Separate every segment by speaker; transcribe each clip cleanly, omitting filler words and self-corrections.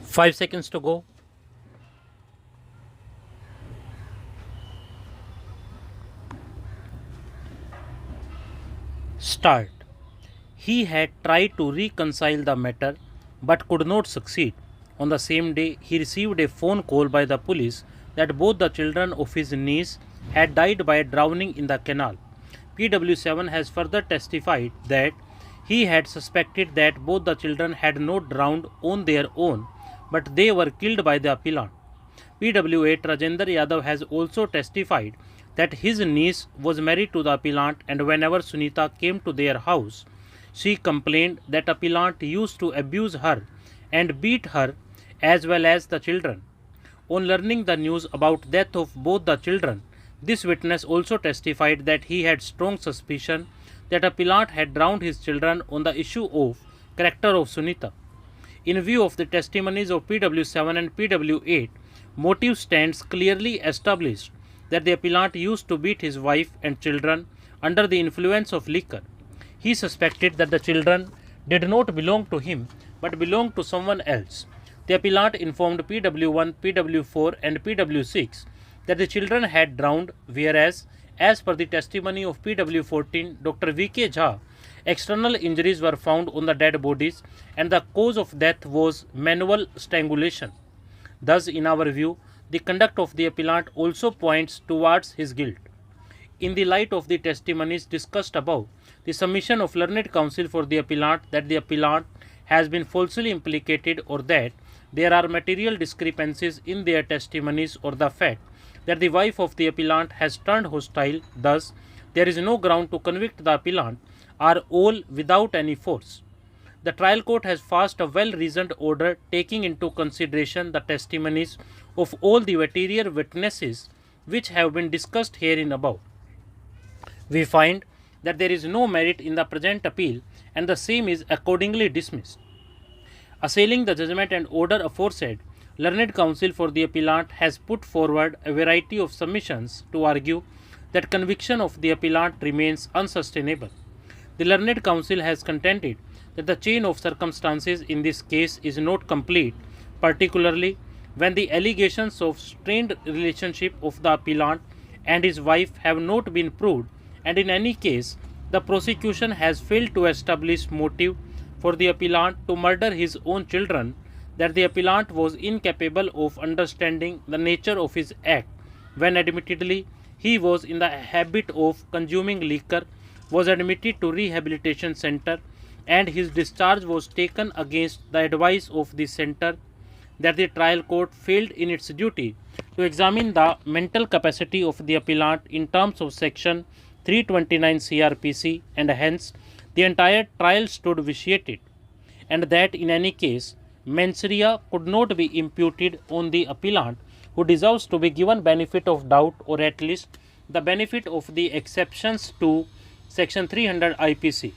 Speaker 1: 5 seconds to go. Start. He had tried to reconcile the matter but could not succeed. On the same day, he received a phone call by the police that both the children of his niece had died by drowning in the canal. PW7 has further testified that he had suspected that both the children had not drowned on their own, but they were killed by the appellant. PW8 Rajendra Yadav has also testified that his niece was married to the appellant, and whenever Sunita came to their house, she complained that appellant used to abuse her and beat her as well as the children. On learning the news about death of both the children, this witness also testified that he had strong suspicion that appellant had drowned his children on the issue of character of Sunita. In view of the testimonies of PW7 and PW8, motive stands clearly established that the appellant used to beat his wife and children under the influence of liquor. He suspected that the children did not belong to him but belonged to someone else. The appellant informed PW1, PW4 and PW6 that the children had drowned, whereas, as per the testimony of PW14, Dr. V.K. Jha, external injuries were found on the dead bodies and the cause of death was manual strangulation. Thus, in our view, the conduct of the appellant also points towards his guilt. In the light of the testimonies discussed above, the submission of learned counsel for the appellant that the appellant has been falsely implicated or that there are material discrepancies in their testimonies or the fact that the wife of the appellant has turned hostile, thus there is no ground to convict the appellant, are all without any force. The trial court has passed a well-reasoned order taking into consideration the testimonies of all the material witnesses which have been discussed herein above. We find that there is no merit in the present appeal and the same is accordingly dismissed. Assailing the judgment and order aforesaid, learned counsel for the appellant has put forward a variety of submissions to argue that conviction of the appellant remains unsustainable. The learned counsel has contended that the chain of circumstances in this case is not complete, particularly when the allegations of strained relationship of the appellant and his wife have not been proved, and in any case, the prosecution has failed to establish motive for the appellant to murder his own children, that the appellant was incapable of understanding the nature of his act when admittedly he was in the habit of consuming liquor, was admitted to rehabilitation center, and his discharge was taken against the advice of the center, that the trial court failed in its duty to examine the mental capacity of the appellant in terms of section 329 CRPC, and hence the entire trial stood vitiated, and that in any case mens rea could not be imputed on the appellant, who deserves to be given benefit of doubt or at least the benefit of the exceptions to section 300 IPC.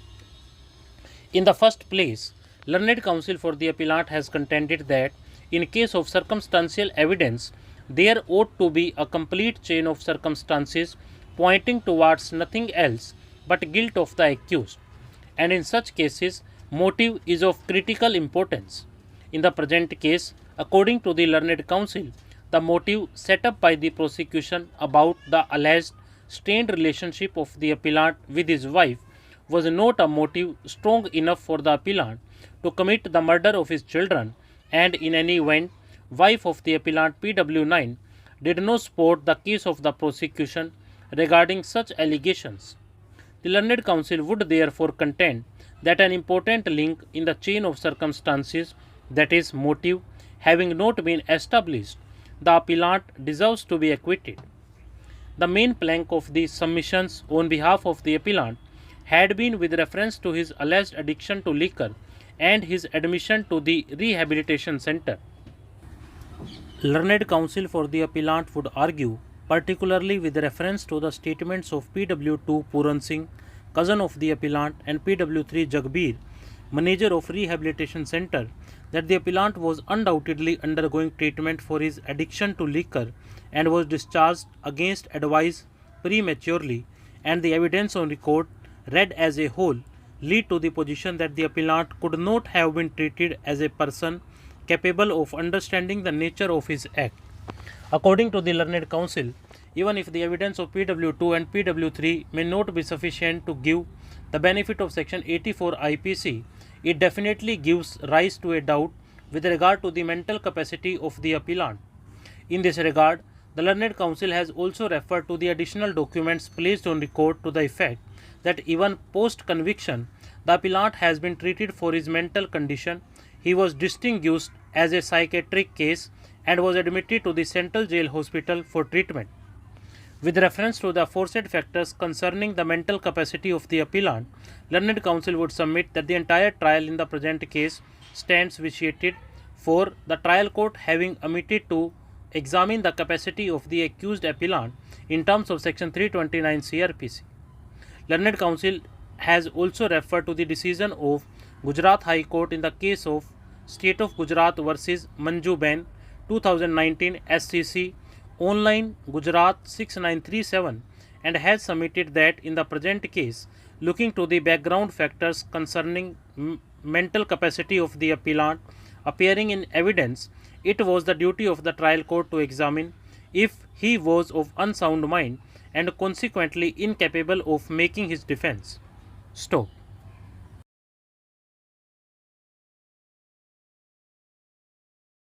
Speaker 1: In the first place, learned counsel for the appellant has contended that in case of circumstantial evidence, there ought to be a complete chain of circumstances pointing towards nothing else but guilt of the accused, and in such cases, motive is of critical importance. In the present case, according to the learned counsel, the motive set up by the prosecution about the alleged strained relationship of the appellant with his wife was not a motive strong enough for the appellant to commit the murder of his children, and in any event, wife of the appellant PW9 did not support the case of the prosecution regarding such allegations. The learned counsel would therefore contend that an important link in the chain of circumstances, that is motive, having not been established, the appellant deserves to be acquitted. The main plank of the submissions on behalf of the appellant had been with reference to his alleged addiction to liquor and his admission to the rehabilitation center. Learned counsel for the appellant would argue, particularly with reference to the statements of PW2 Prem Singh, cousin of the appellant, and PW3 Jagbir, manager of rehabilitation center, that the appellant was undoubtedly undergoing treatment for his addiction to liquor and was discharged against advice prematurely, and the evidence on record read as a whole lead to the position that the appellant could not have been treated as a person capable of understanding the nature of his act. According to the learned counsel, even if the evidence of PW2 and PW3 may not be sufficient to give the benefit of Section 84 IPC, it definitely gives rise to a doubt with regard to the mental capacity of the appellant. In this regard, the learned counsel has also referred to the additional documents placed on record to the effect that even post-conviction, the appellant has been treated for his mental condition. He was distinguished as a psychiatric case and was admitted to the Central Jail Hospital for treatment. With reference to the aforesaid factors concerning the mental capacity of the appellant, learned counsel would submit that the entire trial in the present case stands vitiated, for the trial court having omitted to examine the capacity of the accused appellant in terms of Section 329 CRPC. Learned counsel has also referred to the decision of Gujarat High Court in the case of State of Gujarat versus Manju Ben 2019 SCC online Gujarat 6937, and has submitted that in the present case, looking to the background factors concerning mental capacity of the appellant appearing in evidence, it was the duty of the trial court to examine if he was of unsound mind and consequently incapable of making his defense. Stop.